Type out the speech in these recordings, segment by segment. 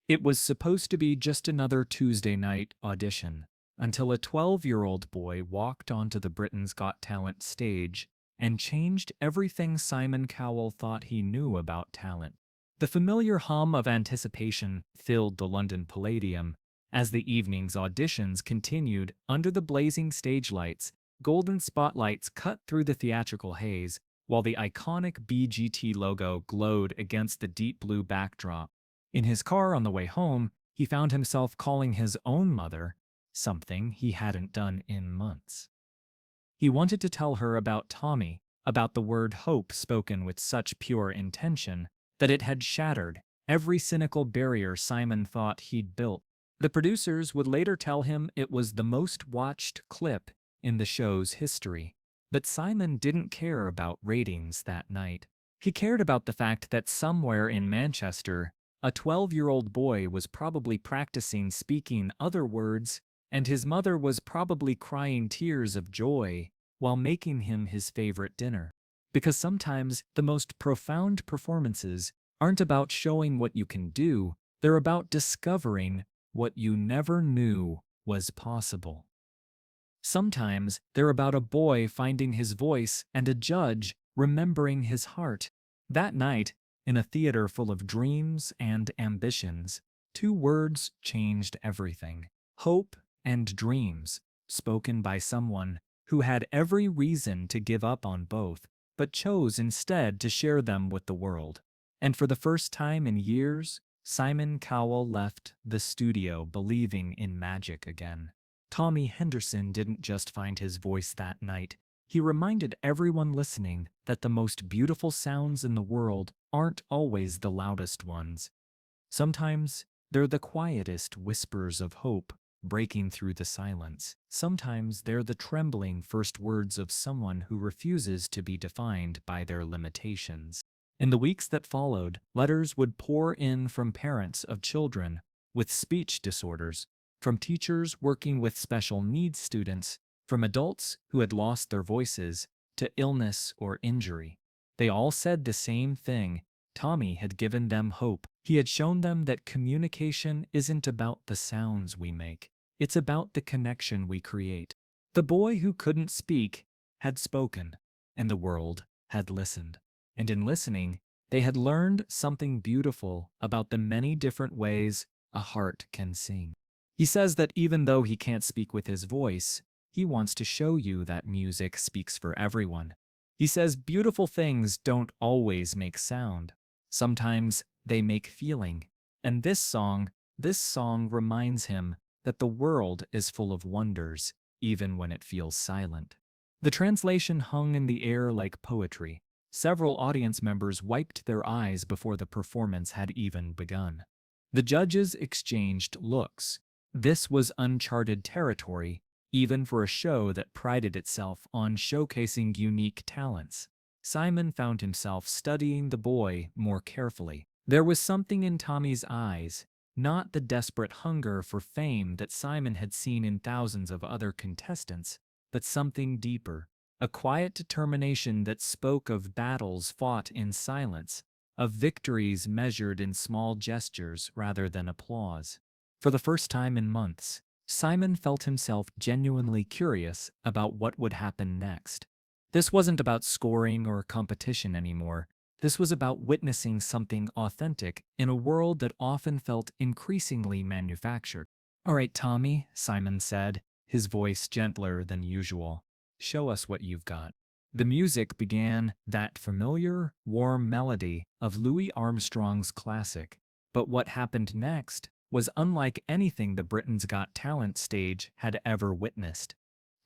It was supposed to be just another Tuesday night audition, until a 12-year-old boy walked onto the Britain's Got Talent stage and changed everything Simon Cowell thought he knew about talent. The familiar hum of anticipation filled the London Palladium as the evening's auditions continued under the blazing stage lights. Golden spotlights cut through the theatrical haze, while the iconic BGT logo glowed against the deep blue backdrop. In his car on the way home, he found himself calling his own mother, something he hadn't done in months. He wanted to tell her about Tommy, about the word hope spoken with such pure intention that it had shattered every cynical barrier Simon thought he'd built. The producers would later tell him it was the most watched clip in the show's history. But Simon didn't care about ratings that night. He cared about the fact that somewhere in Manchester, a 12-year-old boy was probably practicing speaking other words, and his mother was probably crying tears of joy while making him his favorite dinner. Because sometimes the most profound performances aren't about showing what you can do, they're about discovering what you never knew was possible. Sometimes they're about a boy finding his voice and a judge remembering his heart. That night, in a theater full of dreams and ambitions, two words changed everything: hope and dreams, spoken by someone who had every reason to give up on both, but chose instead to share them with the world. And for the first time in years, Simon Cowell left the studio believing in magic again. Tommy Henderson didn't just find his voice that night. He reminded everyone listening that the most beautiful sounds in the world aren't always the loudest ones. Sometimes they're the quietest whispers of hope breaking through the silence. Sometimes they're the trembling first words of someone who refuses to be defined by their limitations. In the weeks that followed, letters would pour in from parents of children with speech disorders, from teachers working with special needs students, from adults who had lost their voices to illness or injury. They all said the same thing: Tommy had given them hope. He had shown them that communication isn't about the sounds we make, it's about the connection we create. The boy who couldn't speak had spoken, and the world had listened. And in listening, they had learned something beautiful about the many different ways a heart can sing. He says that even though he can't speak with his voice, he wants to show you that music speaks for everyone. He says beautiful things don't always make sound. Sometimes they make feeling. And this song reminds him that the world is full of wonders, even when it feels silent. The translation hung in the air like poetry. Several audience members wiped their eyes before the performance had even begun. The judges exchanged looks. This was uncharted territory, even for a show that prided itself on showcasing unique talents. Simon found himself studying the boy more carefully. There was something in Tommy's eyes, not the desperate hunger for fame that Simon had seen in thousands of other contestants, but something deeper, a quiet determination that spoke of battles fought in silence, of victories measured in small gestures rather than applause. For the first time in months, Simon felt himself genuinely curious about what would happen next. This wasn't about scoring or competition anymore. This was about witnessing something authentic in a world that often felt increasingly manufactured. "All right, Tommy," Simon said, his voice gentler than usual. "Show us what you've got." The music began, that familiar, warm melody of Louis Armstrong's classic. But what happened next was unlike anything the Britain's Got Talent stage had ever witnessed.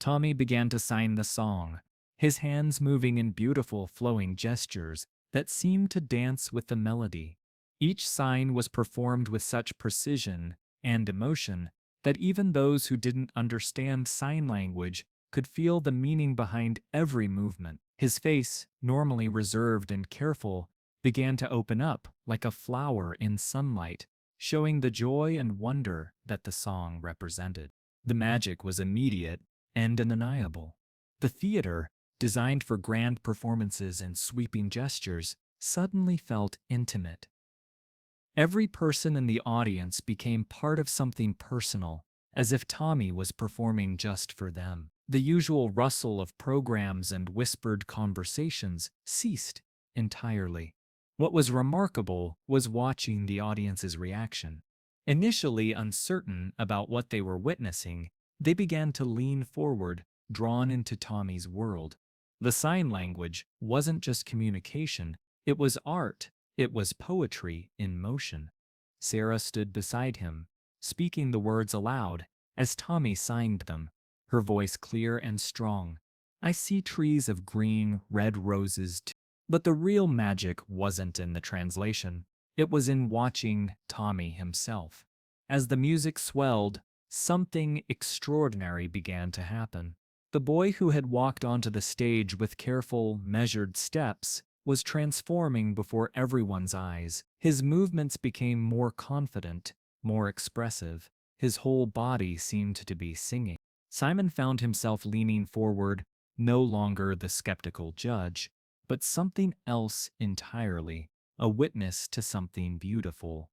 Tommy began to sign the song, his hands moving in beautiful flowing gestures that seemed to dance with the melody. Each sign was performed with such precision and emotion that even those who didn't understand sign language could feel the meaning behind every movement. His face, normally reserved and careful, began to open up like a flower in sunlight, showing the joy and wonder that the song represented. The magic was immediate and undeniable. The theater, designed for grand performances and sweeping gestures, suddenly felt intimate. Every person in the audience became part of something personal, as if Tommy was performing just for them. The usual rustle of programs and whispered conversations ceased entirely. What was remarkable was watching the audience's reaction. Initially uncertain about what they were witnessing, they began to lean forward, drawn into Tommy's world. The sign language wasn't just communication, it was art, it was poetry in motion. Sarah stood beside him, speaking the words aloud as Tommy signed them, her voice clear and strong. I see trees of green, red roses too. But the real magic wasn't in the translation. It was in watching Tommy himself. As the music swelled, something extraordinary began to happen. The boy who had walked onto the stage with careful, measured steps was transforming before everyone's eyes. His movements became more confident, more expressive. His whole body seemed to be singing. Simon found himself leaning forward, no longer the skeptical judge, but something else entirely, a witness to something beautiful.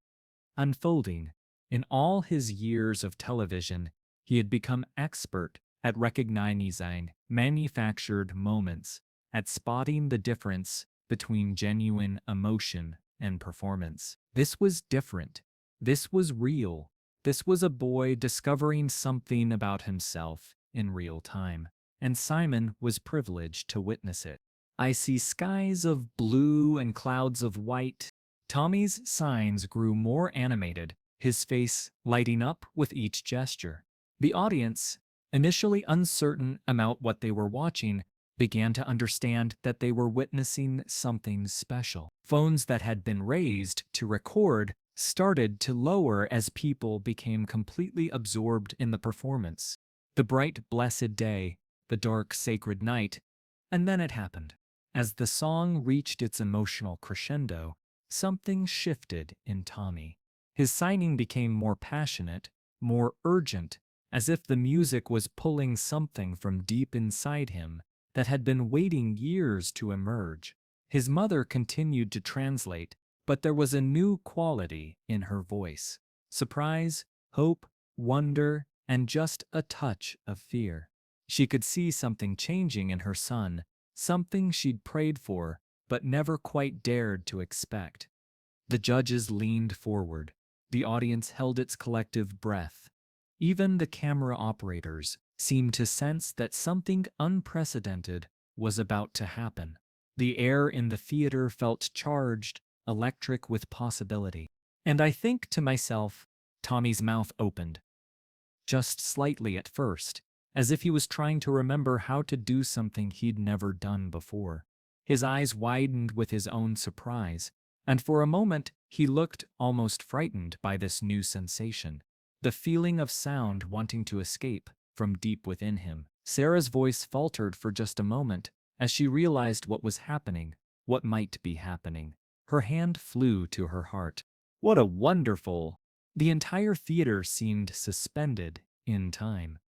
Unfolding, in all his years of television, he had become expert at recognizing manufactured moments, at spotting the difference between genuine emotion and performance. This was different. This was real. This was a boy discovering something about himself in real time, and Simon was privileged to witness it. I see skies of blue and clouds of white. Tommy's signs grew more animated, his face lighting up with each gesture. The audience, initially uncertain about what they were watching, began to understand that they were witnessing something special. Phones that had been raised to record started to lower as people became completely absorbed in the performance. The bright, blessed day, the dark, sacred night, and then it happened. As the song reached its emotional crescendo, something shifted in Tommy. His signing became more passionate, more urgent, as if the music was pulling something from deep inside him that had been waiting years to emerge. His mother continued to translate, but there was a new quality in her voice. Surprise, hope, wonder, and just a touch of fear. She could see something changing in her son, something she'd prayed for, but never quite dared to expect. The judges leaned forward. The audience held its collective breath. Even the camera operators seemed to sense that something unprecedented was about to happen. The air in the theater felt charged, electric with possibility. And I think to myself, Tommy's mouth opened. Just slightly at first, as if he was trying to remember how to do something he'd never done before. His eyes widened with his own surprise, and for a moment he looked almost frightened by this new sensation, the feeling of sound wanting to escape from deep within him. Sarah's voice faltered for just a moment as she realized what was happening, what might be happening. Her hand flew to her heart. What a wonderful! The entire theater seemed suspended in time.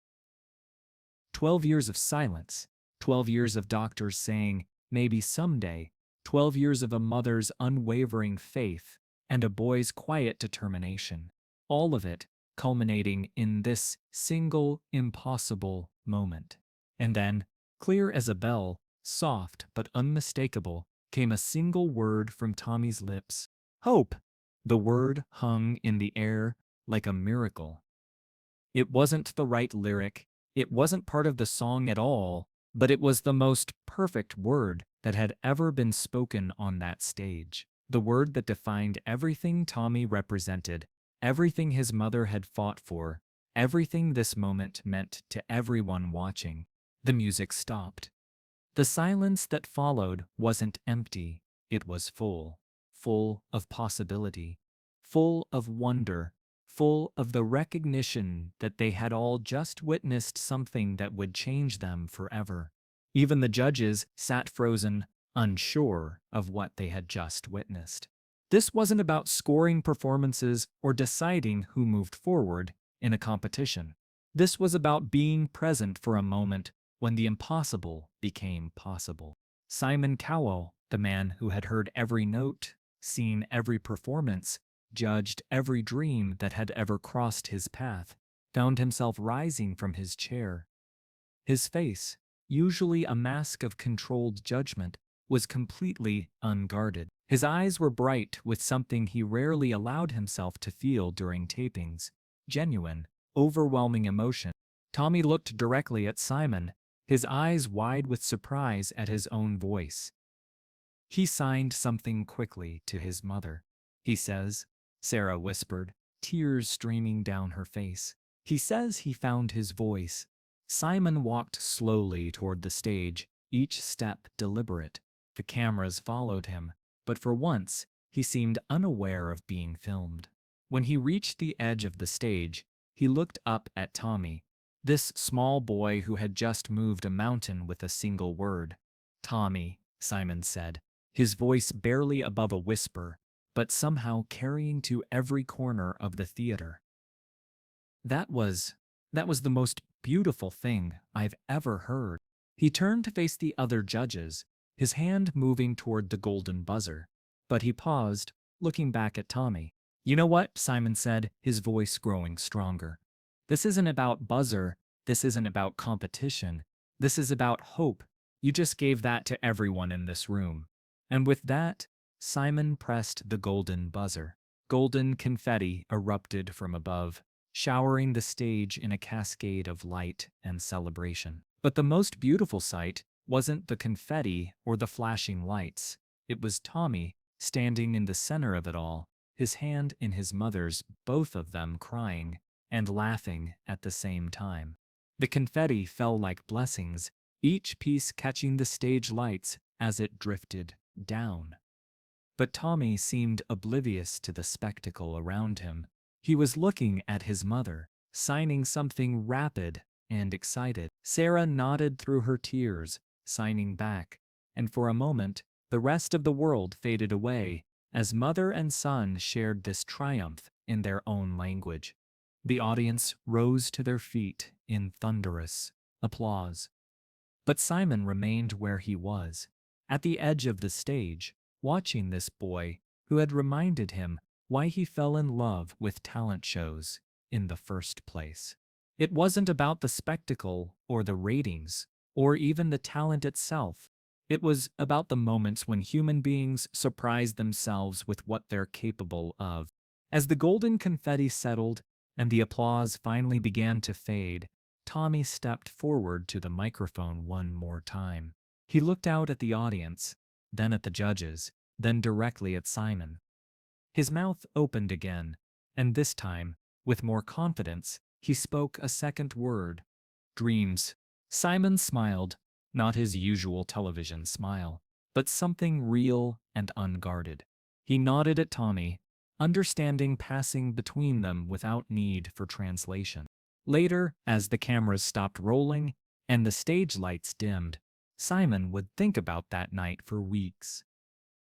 12 years of silence, 12 years of doctors saying, maybe someday, 12 years of a mother's unwavering faith, and a boy's quiet determination. All of it culminating in this single, impossible moment. And then, clear as a bell, soft but unmistakable, came a single word from Tommy's lips. Hope! The word hung in the air like a miracle. It wasn't the right lyric, it wasn't part of the song at all, but it was the most perfect word that had ever been spoken on that stage. The word that defined everything Tommy represented, everything his mother had fought for, everything this moment meant to everyone watching. The music stopped. The silence that followed wasn't empty, it was full. Full of possibility, full of wonder, full of the recognition that they had all just witnessed something that would change them forever. Even the judges sat frozen, unsure of what they had just witnessed. This wasn't about scoring performances or deciding who moved forward in a competition. This was about being present for a moment when the impossible became possible. Simon Cowell, the man who had heard every note, seen every performance, judged every dream that had ever crossed his path, found himself rising from his chair. His face, usually a mask of controlled judgment, was completely unguarded. His eyes were bright with something he rarely allowed himself to feel during tapings: genuine, overwhelming emotion. Tommy looked directly at Simon, his eyes wide with surprise at his own voice. "He signed something quickly to his mother, he says," Sarah whispered, tears streaming down her face. "He says he found his voice." Simon walked slowly toward the stage, each step deliberate. The cameras followed him, but for once, he seemed unaware of being filmed. When he reached the edge of the stage, he looked up at Tommy, this small boy who had just moved a mountain with a single word. "Tommy," Simon said, his voice barely above a whisper, but somehow carrying to every corner of the theater. That was the most beautiful thing I've ever heard." He turned to face the other judges, his hand moving toward the golden buzzer. But he paused, looking back at Tommy. "You know what?" Simon said, his voice growing stronger. "This isn't about buzzer. This isn't about competition. This is about hope. You just gave that to everyone in this room." And with that, Simon pressed the golden buzzer. Golden confetti erupted from above, showering the stage in a cascade of light and celebration. But the most beautiful sight wasn't the confetti or the flashing lights. It was Tommy, standing in the center of it all, his hand in his mother's, both of them crying and laughing at the same time. The confetti fell like blessings, each piece catching the stage lights as it drifted down. But Tommy seemed oblivious to the spectacle around him. He was looking at his mother, signing something rapid and excited. Sarah nodded through her tears, signing back, and for a moment, the rest of the world faded away as mother and son shared this triumph in their own language. The audience rose to their feet in thunderous applause. But Simon remained where he was, at the edge of the stage, watching this boy who had reminded him why he fell in love with talent shows in the first place. It wasn't about the spectacle or the ratings or even the talent itself. It was about the moments when human beings surprise themselves with what they're capable of. As the golden confetti settled and the applause finally began to fade, Tommy stepped forward to the microphone one more time. He looked out at the audience, then at the judges, then directly at Simon. His mouth opened again, and this time, with more confidence, he spoke a second word: "Dreams." Simon smiled, not his usual television smile, but something real and unguarded. He nodded at Tommy, understanding passing between them without need for translation. Later, as the cameras stopped rolling and the stage lights dimmed, Simon would think about that night for weeks.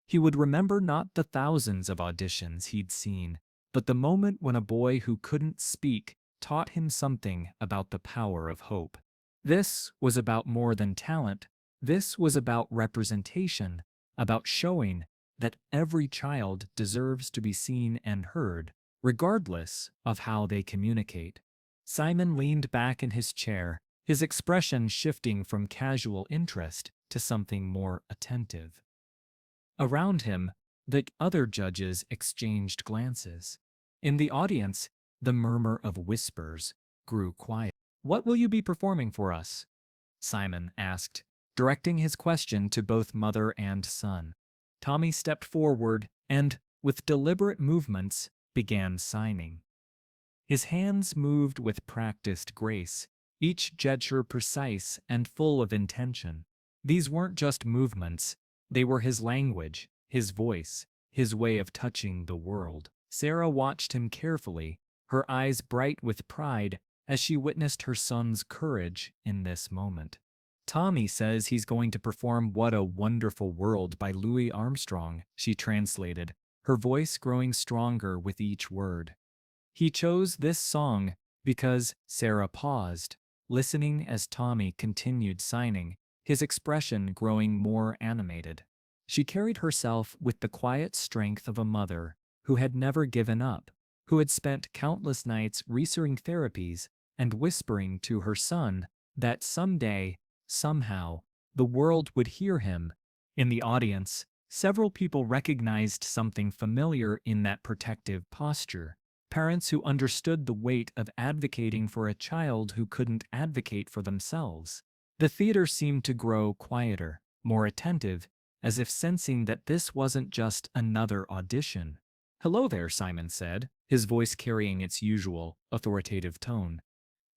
He would remember not the thousands of auditions he'd seen, but the moment when a boy who couldn't speak taught him something about the power of hope. This was about more than talent. This was about representation, about showing that every child deserves to be seen and heard, regardless of how they communicate. Simon leaned back in his chair, his expression shifting from casual interest to something more attentive. Around him, the other judges exchanged glances. In the audience, the murmur of whispers grew quiet. "What will you be performing for us?" Simon asked, directing his question to both mother and son. Tommy stepped forward and, with deliberate movements, began signing. His hands moved with practiced grace, each gesture precise and full of intention. These weren't just movements, they were his language, his voice, his way of touching the world. Sarah watched him carefully, her eyes bright with pride as she witnessed her son's courage in this moment. "Tommy says he's going to perform 'What a Wonderful World' by Louis Armstrong," she translated, her voice growing stronger with each word. "He chose this song because—" Sarah paused, listening as Tommy continued signing, his expression growing more animated. She carried herself with the quiet strength of a mother, who had never given up, who had spent countless nights researching therapies and whispering to her son that someday, somehow, the world would hear him. In the audience, several people recognized something familiar in that protective posture. Parents who understood the weight of advocating for a child who couldn't advocate for themselves. The theater seemed to grow quieter, more attentive, as if sensing that this wasn't just another audition. "Hello there," Simon said, his voice carrying its usual, authoritative tone.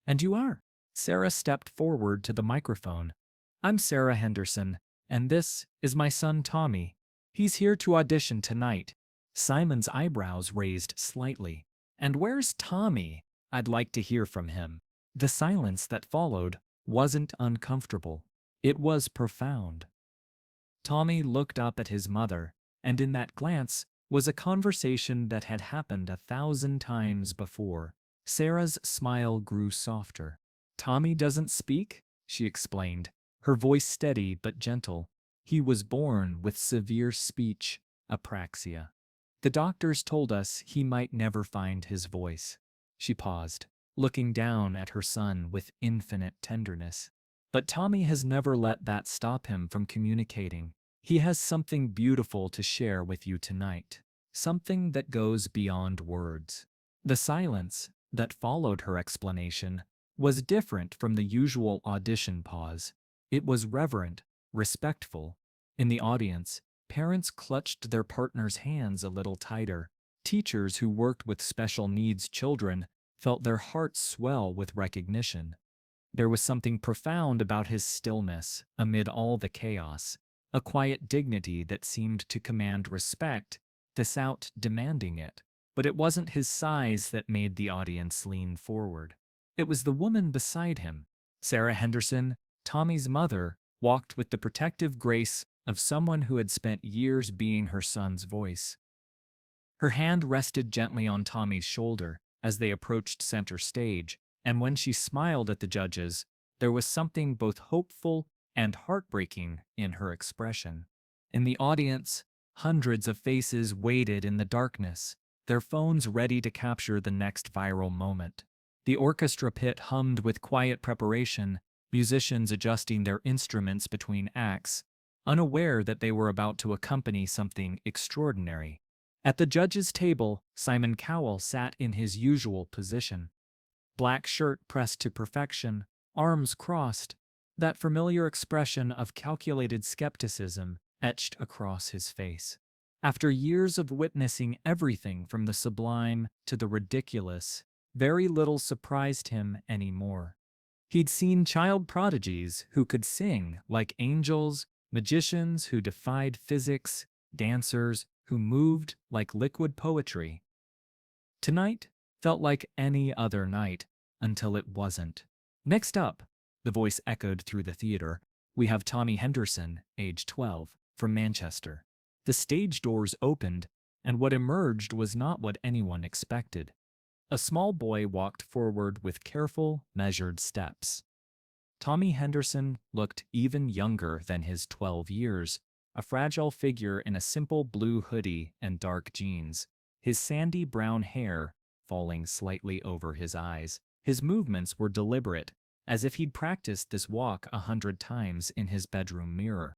"And you are?" Sarah stepped forward to the microphone. "I'm Sarah Henderson, and this is my son Tommy. He's here to audition tonight." Simon's eyebrows raised slightly. "And where's Tommy? I'd like to hear from him." The silence that followed wasn't uncomfortable. It was profound. Tommy looked up at his mother, and in that glance was a conversation that had happened 1,000 times before. Sarah's smile grew softer. "Tommy doesn't speak?" she explained, her voice steady but gentle. "He was born with severe speech apraxia. The doctors told us he might never find his voice." She paused, looking down at her son with infinite tenderness. "But Tommy has never let that stop him from communicating. He has something beautiful to share with you tonight, something that goes beyond words." The silence that followed her explanation was different from the usual audition pause. It was reverent, respectful. In the audience, parents clutched their partners' hands a little tighter. Teachers who worked with special needs children felt their hearts swell with recognition. There was something profound about his stillness amid all the chaos, a quiet dignity that seemed to command respect without demanding it. But it wasn't his size that made the audience lean forward. It was the woman beside him. Sarah Henderson, Tommy's mother, walked with the protective grace of someone who had spent years being her son's voice. Her hand rested gently on Tommy's shoulder as they approached center stage, and when she smiled at the judges, there was something both hopeful and heartbreaking in her expression. In the audience, hundreds of faces waited in the darkness, their phones ready to capture the next viral moment. The orchestra pit hummed with quiet preparation, musicians adjusting their instruments between acts, unaware that they were about to accompany something extraordinary. At the judges' table, Simon Cowell sat in his usual position. Black shirt pressed to perfection, arms crossed, that familiar expression of calculated skepticism etched across his face. After years of witnessing everything from the sublime to the ridiculous, very little surprised him anymore. He'd seen child prodigies who could sing like angels, magicians who defied physics, dancers who moved like liquid poetry. Tonight felt like any other night until it wasn't. "Next up," the voice echoed through the theater, "we have Tommy Henderson, age 12, from Manchester." The stage doors opened, and what emerged was not what anyone expected. A small boy walked forward with careful, measured steps. Tommy Henderson looked even younger than his 12 years, a fragile figure in a simple blue hoodie and dark jeans, his sandy brown hair falling slightly over his eyes. His movements were deliberate, as if he'd practiced this walk 100 times in his bedroom mirror.